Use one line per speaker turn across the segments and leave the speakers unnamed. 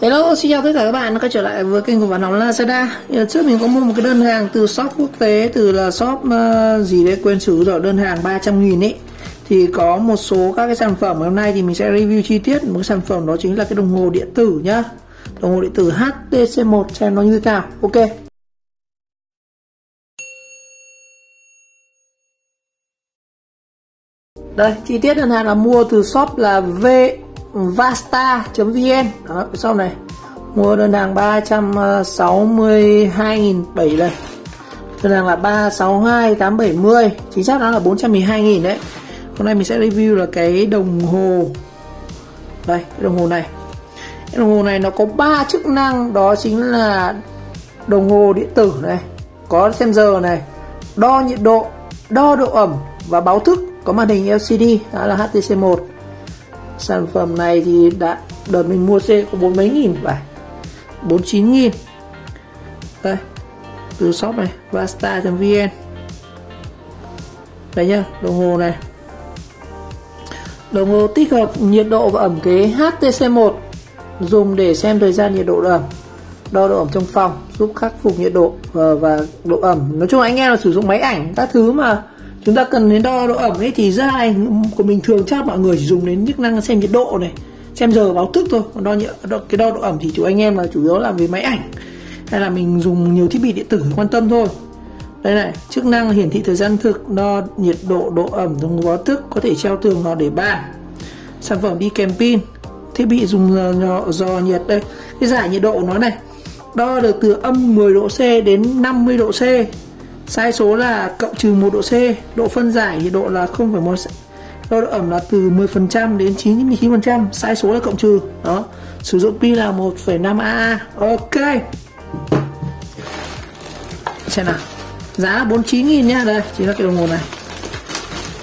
Hello, xin chào tất cả các bạn đã quay trở lại với kênh của bạn học Lazada. Trước mình có mua một cái đơn hàng từ shop quốc tế, từ là shop gì đấy quên sử rồi, đơn hàng 300.000 ấy. Thì có một số các cái sản phẩm hôm nay thì mình sẽ review chi tiết. Một cái sản phẩm đó chính là cái đồng hồ điện tử nhá. Đồng hồ điện tử HTC1 xem nó như thế nào. Ok. Đây, chi tiết đơn hàng là mua từ shop là vasta.vn. Đó, sau này mua đơn hàng 362.700 đây. Đơn hàng là 362.870, chính xác nó là 412.000 đấy. Hôm nay mình sẽ review là cái đồng hồ. Đây, cái đồng hồ này. Cái đồng hồ này nó có 3 chức năng, đó chính là đồng hồ điện tử này, có xem giờ này, đo nhiệt độ, đo độ ẩm và báo thức, có màn hình LCD, đó là HTC1. Sản phẩm này thì đợt mình mua xe có 4 mấy nghìn phải 49.000. Đây, từ shop này vasta.vn. Đây nhá, đồng hồ này. Đồng hồ tích hợp nhiệt độ và ẩm kế HTC1, dùng để xem thời gian, nhiệt độ, độ ẩm, đo độ ẩm trong phòng, giúp khắc phục nhiệt độ và độ ẩm. Nói chung là anh em là sử dụng máy ảnh các thứ mà chúng ta cần đến đo độ ẩm ấy thì rất hay. Của mình thường chắc mọi người chỉ dùng đến chức năng xem nhiệt độ này, xem giờ, báo thức thôi. Còn đo độ ẩm thì chủ anh em là chủ yếu làm về máy ảnh hay là mình dùng nhiều thiết bị điện tử quan tâm thôi. Đây này, chức năng hiển thị thời gian thực, đo nhiệt độ, độ ẩm, dùng báo thức, có thể treo tường hoặc để bàn. Sản phẩm đi kèm pin, thiết bị dùng dò nhiệt. Đây, cái giải nhiệt độ của nó này, đo được từ âm 10 độ C đến 50 độ C. Sai số là cộng trừ 1 độ C. Độ phân giải nhiệt độ là 0,1. Đo độ ẩm là từ 10% đến 99%. Sai số là cộng trừ. Đó. Sử dụng pin là 1,5 AA. Ok. Xem nào. Giá là 49.000 nhá. Đây, chính là cái đồng hồ này.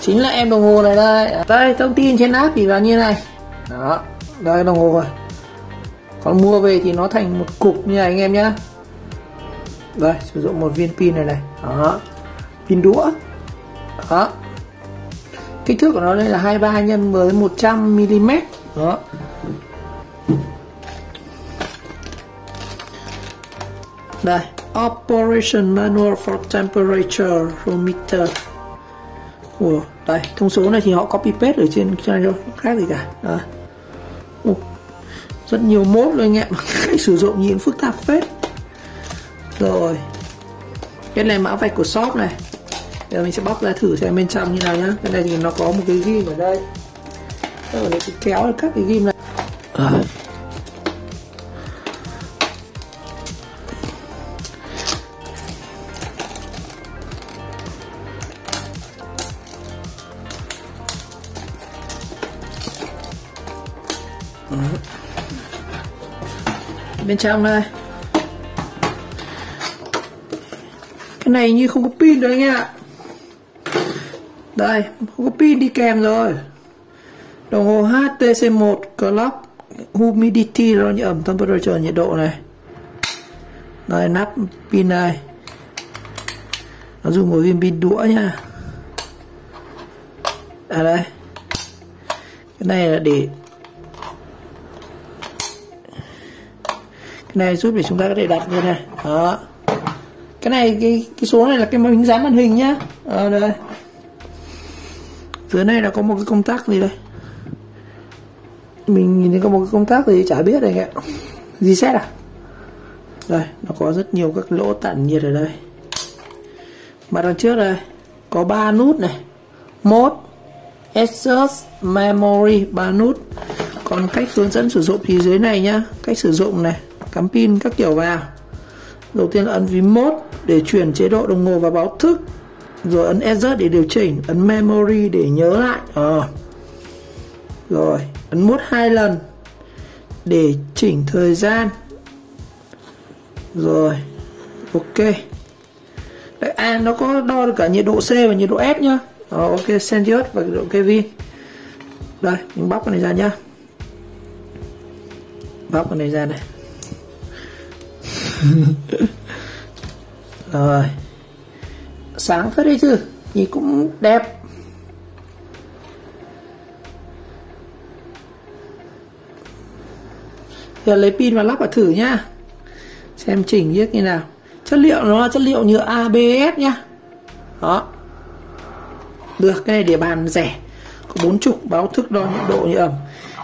Chính là em đồng hồ này đây. Đây, thông tin trên app thì là như này. Đó. Đây đồng hồ rồi. Còn mua về thì nó thành một cục như này anh em nhá. Đây, sử dụng một viên pin này. Đó. Pin đũa. Đó. Kích thước của nó đây là 23 x với 100 mm. Đó. Đây, Operation Manual for Temperature Meter. Ủa, đây, thông số này thì họ copy paste ở trên cho khác gì cả. Đó. Rất nhiều mốt luôn anh em. Cách sử dụng nhìn phức tạp phết. Rồi, cái này mã vạch của shop này. Giờ mình sẽ bóc ra thử xem bên trong như nào nhá. Cái này thì nó có một cái ghim ở đây. Ở đây cái kéo để cắt cái ghim này. Bên trong đây, cái này như không có pin rồi anh em ạ. Đây, không có pin đi kèm rồi. Đồng hồ HTC1 Clock Humidity, đo nhiệt ẩm, temperature, nhiệt độ này. Đây, nắp pin này. Nó dùng một viên pin đũa nha. À đây, cái này là để, cái này giúp để chúng ta có thể đặt như này. Đó. Cái này, cái số này là cái miếng dán màn hình nhá. Đây. Dưới này là có một cái công tắc gì đây. Mình nhìn thấy có một cái công tắc gì chả biết này ạ. Reset à? Đây, nó có rất nhiều các lỗ tản nhiệt ở đây. Mặt đằng trước đây có 3 nút này. Mode, Adjust, Memory, 3 nút. Còn cách hướng dẫn sử dụng thì dưới này nhá. Cách sử dụng này, cắm pin các kiểu vào. Đầu tiên là ấn phím Mode để chuyển chế độ đồng hồ và báo thức. Rồi ấn Adjust để điều chỉnh, ấn Memory để nhớ lại. Rồi, ấn Mode 2 lần để chỉnh thời gian. Rồi, ok. Đấy, nó có đo được cả nhiệt độ C và nhiệt độ S nhá. Ok, Celsius và nhiệt độ Kelvin. Đây, mình bóc cái này ra nhá. Bóc cái này ra này. Rồi, sáng phết đấy chứ, nhìn cũng đẹp. Giờ lấy pin và lắp vào thử nhá, xem chỉnh biết như nào. Chất liệu nó là chất liệu nhựa ABS nhá. Đó, được. Cái này để bàn rẻ, có 40 báo thức đo nhiệt độ, nhiệt ẩm.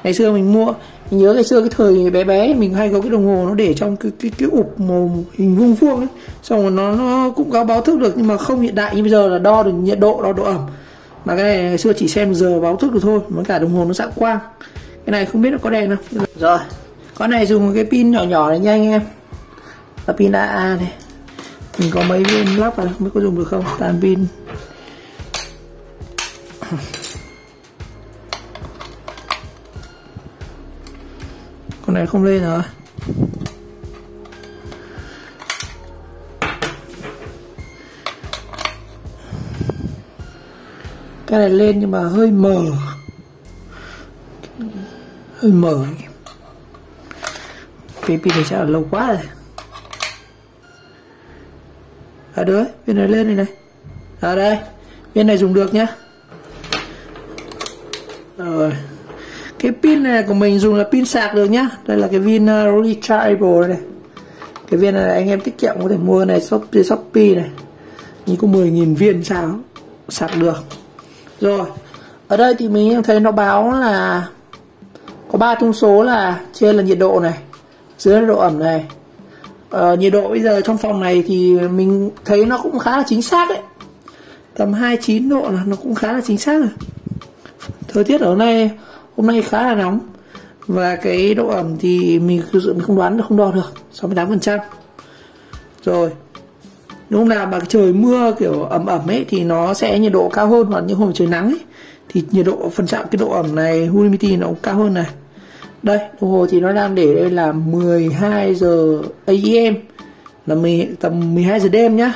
Ngày xưa mình mua, mình nhớ ngày xưa cái thời bé bé mình hay có cái đồng hồ nó để trong cái ụp màu hình vuông vuông ấy, xong rồi nó cũng có báo thức được, nhưng mà không hiện đại như bây giờ là đo được nhiệt độ, đo độ ẩm. Mà cái này ngày xưa chỉ xem giờ báo thức được thôi, với cả đồng hồ nó xạ quang. Cái này không biết nó có đèn không. Rồi, con này dùng cái pin nhỏ nhỏ này nha anh em, là pin AA này. Mình có mấy viên lắp vào mới có dùng được không, tàn pin. Con này không lên rồi. Cái này lên nhưng mà hơi mờ. Hơi mờ. Pin này chắc là lâu quá rồi. À đấy, viên này lên này này. À đây, viên này dùng được nhá. Rồi. Cái pin này của mình dùng là pin sạc được nhá. Đây là cái viên rechargeable này. Cái viên này anh em tiết kiệm có thể mua này Shopee này. Nhưng có 10.000 viên sao sạc được. Rồi, ở đây thì mình thấy nó báo là có 3 thông số, là trên là nhiệt độ này, dưới là độ ẩm này. Nhiệt độ bây giờ trong phòng này thì mình thấy nó cũng khá là chính xác đấy. Tầm 29 độ là nó cũng khá là chính xác rồi. Thời tiết ở đây hôm nay khá là nóng. Và cái độ ẩm thì mình thực sự không đoán được, không đo được, 68%. Rồi, lúc nào mà trời mưa kiểu ẩm ẩm ấy thì nó sẽ nhiệt độ cao hơn, hoặc những hôm trời nắng ấy thì nhiệt độ phần trăm cái độ ẩm này, humidity nó cũng cao hơn này. Đây, đồng hồ thì nó đang để đây là 12 giờ AM, là tầm 12 giờ đêm nhá.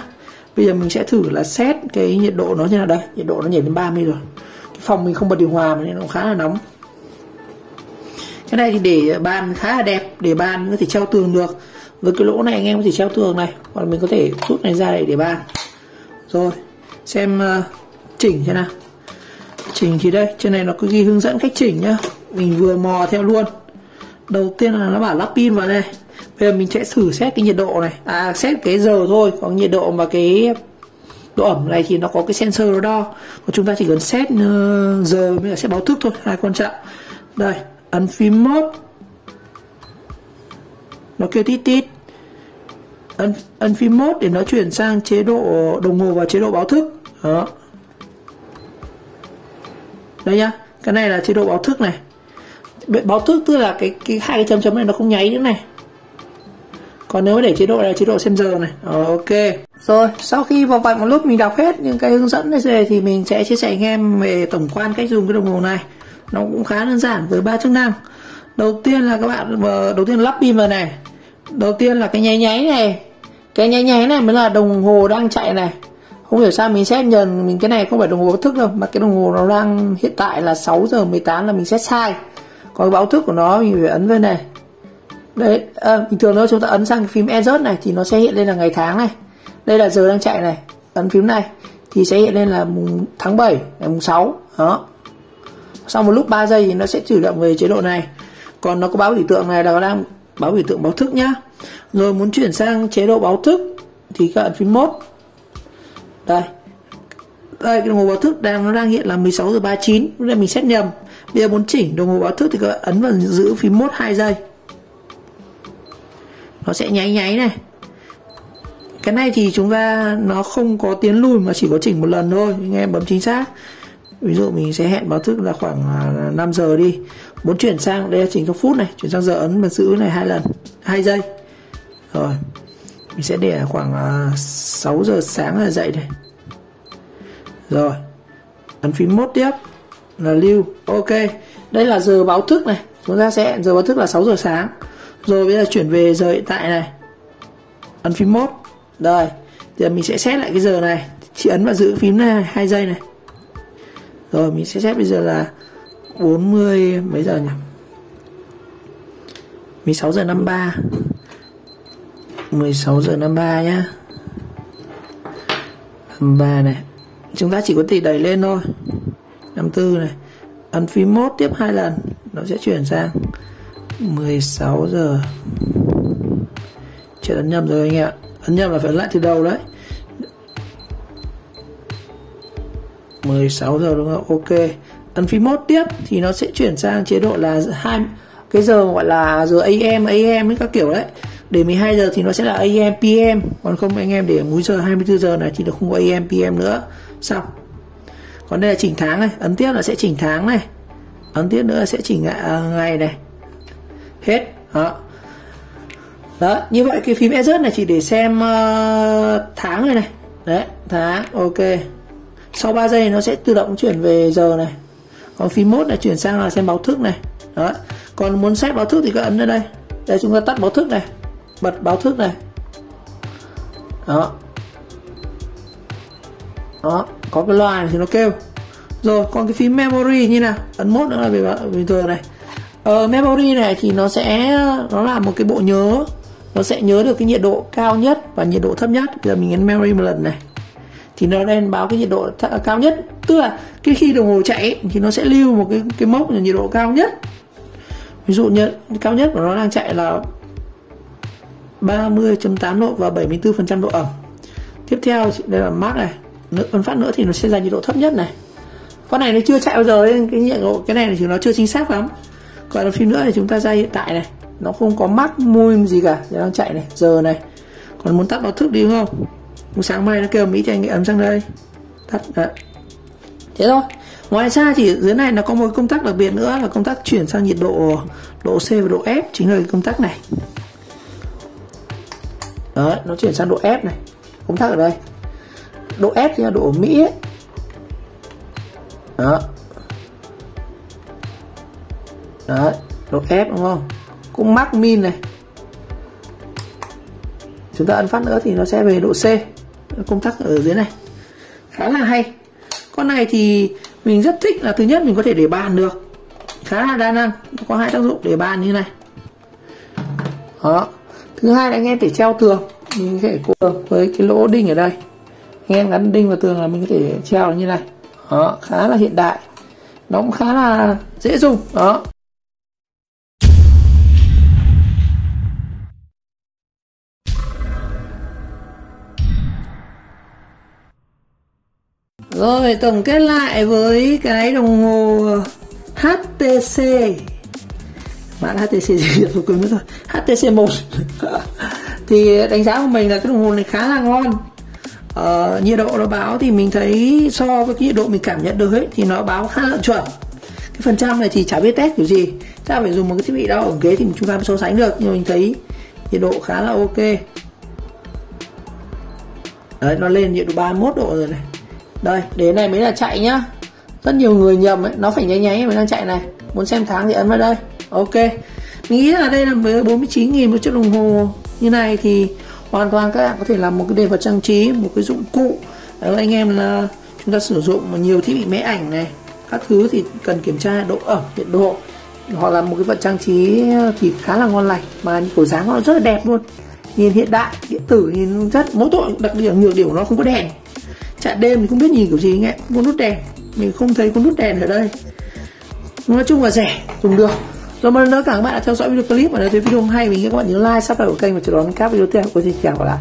Bây giờ mình sẽ thử là set cái nhiệt độ nó như nào đây. Nhiệt độ nó nhảy đến 30 rồi. Cái phòng mình không bật điều hòa mà nên nó khá là nóng. Cái này thì để bàn khá là đẹp, để bàn có thể treo tường được. Với cái lỗ này anh em có thể treo tường này, hoặc là mình có thể rút này ra để bàn. Rồi, xem chỉnh thế nào. Chỉnh thì đây, trên này nó có ghi hướng dẫn cách chỉnh nhá. Mình vừa mò theo luôn. Đầu tiên là nó bảo lắp pin vào đây. Bây giờ mình sẽ thử set cái nhiệt độ này. Set cái giờ thôi. Còn nhiệt độ và cái độ ẩm này thì nó có cái sensor nó đo. Còn chúng ta chỉ cần set giờ với cả set báo thức thôi, hai quan trọng. Đây, ấn phím mode. Nó kêu tít tít. Ấn phím mode để nó chuyển sang chế độ đồng hồ và chế độ báo thức. Đó. Đây nhá, cái này là chế độ báo thức này. Báo thức tức là cái hai cái chấm chấm này nó không nháy nữa này. Còn nếu để chế độ này là chế độ xem giờ này. Ok. Rồi, sau khi vào vạch một lúc mình đọc hết những cái hướng dẫn này thì mình sẽ chia sẻ anh em về tổng quan cách dùng cái đồng hồ này. Nó cũng khá đơn giản với 3 chức năng. Đầu tiên là các bạn lắp pin vào này. Đầu tiên là cái nháy nháy này. Cái nháy nháy này mới là đồng hồ đang chạy này. Không hiểu sao mình set nhầm, mình cái này không phải đồng hồ báo thức đâu, mà cái đồng hồ nó đang hiện tại là 6 giờ 18 là mình set sai. Còn báo thức của nó mình phải ấn vào này. Đấy, bình thường nếu chúng ta ấn sang cái phím Exit này thì nó sẽ hiện lên là ngày tháng này. Đây là giờ đang chạy này. Ấn phím này thì sẽ hiện lên là mùng tháng 7, ngày mùng 6. Đó. Sau một lúc 3 giây thì nó sẽ tự động về chế độ này. Còn nó có báo biểu tượng này là nó đang báo biểu tượng báo thức nhá. Rồi muốn chuyển sang chế độ báo thức thì các ấn phím mode. Đây, cái đồng hồ báo thức nó đang hiện là 16 giờ 39. Lúc này mình set nhầm. Bây giờ muốn chỉnh đồng hồ báo thức thì các bạn ấn vào giữ phím mode 2 giây. Nó sẽ nháy nháy này. Cái này thì chúng ta nó không có tiến lùi mà chỉ có chỉnh một lần thôi, anh em bấm chính xác. Ví dụ mình sẽ hẹn báo thức là khoảng 5 giờ đi. Muốn chuyển sang, đây là chỉnh theo phút này, chuyển sang giờ ấn và giữ này 2 lần, 2 giây. Rồi, mình sẽ để khoảng 6 giờ sáng là dậy này. Rồi, ấn phím mode tiếp là lưu. Ok, đây là giờ báo thức này. Chúng ta sẽ giờ báo thức là 6 giờ sáng. Rồi bây giờ chuyển về giờ hiện tại này. Ấn phím mode. Rồi, giờ mình sẽ set lại cái giờ này. Chỉ ấn và giữ phím này 2 giây này. Rồi mình sẽ set bây giờ là 40 mấy giờ nhỉ? 16 giờ 53, 16 giờ 53 nhá, 53 này, chúng ta chỉ có thể đẩy lên thôi. 54 này, ấn phím mốt tiếp 2 lần nó sẽ chuyển sang 16 giờ. Chết, ấn nhầm rồi anh em ạ, ấn nhầm là phải ấn lại từ đầu đấy. 16 giờ đúng không? Ok. Ấn phím mốt tiếp thì nó sẽ chuyển sang chế độ là cái giờ gọi là giờ AM với các kiểu đấy. Để 12 giờ thì nó sẽ là AM PM, còn không anh em để múi giờ 24 giờ này thì nó không có AM PM nữa. Xong. Còn đây là chỉnh tháng này, ấn tiếp là sẽ chỉnh tháng này. Ấn tiếp nữa là sẽ chỉnh ngày này. Hết. Đó, như vậy cái phím Exit này chỉ để xem tháng này này. Đấy, tháng, ok. Sau 3 giây nó sẽ tự động chuyển về giờ này. Còn phím mode này chuyển sang là xem báo thức này. Đó. Còn muốn set báo thức thì các ấn ở đây. Đây, chúng ta tắt báo thức này, bật báo thức này. Đó. Đó, có cái loa này thì nó kêu. Rồi, còn cái phím memory như nào? Ấn mode nữa là bình thường này. Memory này thì nó là một cái bộ nhớ. Nó sẽ nhớ được cái nhiệt độ cao nhất và nhiệt độ thấp nhất. Bây giờ mình ấn memory một lần này thì nó lên báo cái nhiệt độ cao nhất, tức là cái khi đồng hồ chạy ấy, thì nó sẽ lưu một cái mốc là nhiệt độ cao nhất. Ví dụ như cao nhất của nó đang chạy là 30.8 độ và 74% độ ẩm. Tiếp theo đây là max này, ấn phát nữa thì nó sẽ ra nhiệt độ thấp nhất này. Con này nó chưa chạy bao giờ ấy, cái nhiệt độ cái này thì nó chưa chính xác lắm. Còn là phím nữa thì chúng ta ra hiện tại này, nó không có max mui gì cả, nó đang chạy này, giờ này. Còn muốn tắt báo thức đi đúng không? Sáng mai nó kêu Mỹ thì anh ấn sang đây tắt. Đấy. Thế thôi. Ngoài ra thì dưới này nó có một công tắc đặc biệt nữa là công tắc chuyển sang nhiệt độ C và độ F, chính là cái công tắc này. Đấy, nó chuyển sang độ F này, công tắc ở đây. Độ F thì là độ ở Mỹ ấy. Đó. Đấy, độ F đúng không? Cũng max min này. Chúng ta ấn phát nữa thì nó sẽ về độ C. Công tắc ở dưới này khá là hay. Con này thì mình rất thích là thứ nhất mình có thể để bàn được, khá là đa năng, nó có 2 tác dụng để bàn như này. Đó. Thứ hai là anh em thể treo tường, mình có thể tường với cái lỗ đinh ở đây, anh em gắn đinh vào tường là mình có thể treo như này. Đó, khá là hiện đại, nó cũng khá là dễ dùng. Đó. Rồi, tổng kết lại với cái đồng hồ HTC, mã HTC gì tôi quên mất rồi, HTC 1 thì đánh giá của mình là cái đồng hồ này khá là ngon. Nhiệt độ nó báo thì mình thấy so với cái nhiệt độ mình cảm nhận được ấy, thì nó báo khá là chuẩn. Cái phần trăm này thì chả biết test kiểu gì, ta phải dùng một cái thiết bị đo ẩm ghế thì chúng ta mới so sánh được, nhưng mình thấy nhiệt độ khá là ok. Đấy, nó lên nhiệt độ 31 độ rồi này. Đây, đến này mới là chạy nhá. Rất nhiều người nhầm ấy, nó phải nháy nháy mới đang chạy này. Muốn xem tháng thì ấn vào đây. Ok. Mình nghĩ là đây là với 49.000 một chiếc đồng hồ như này thì hoàn toàn các bạn có thể làm một cái đề vật trang trí, một cái dụng cụ. Đấy, anh em là chúng ta sử dụng nhiều thiết bị máy ảnh này, các thứ thì cần kiểm tra độ ẩm, nhiệt độ, hoặc là một cái vật trang trí thì khá là ngon lành, mà kiểu dáng nó rất là đẹp luôn. Nhìn hiện đại, điện tử nhìn rất mỗi tội đặc điểm nhược điểm nó không có đèn. Chạy đêm thì không biết nhìn kiểu gì anh em, không có nút đèn, mình không thấy có nút đèn ở đây. Nói chung là rẻ, dùng được. Rồi một lần nữa cảm ơn các bạn đã theo dõi video clip, và nếu thấy video hay mình các bạn nhớ like, subscribe của kênh và chờ đón các video tiếp theo. Xin chào các bạn.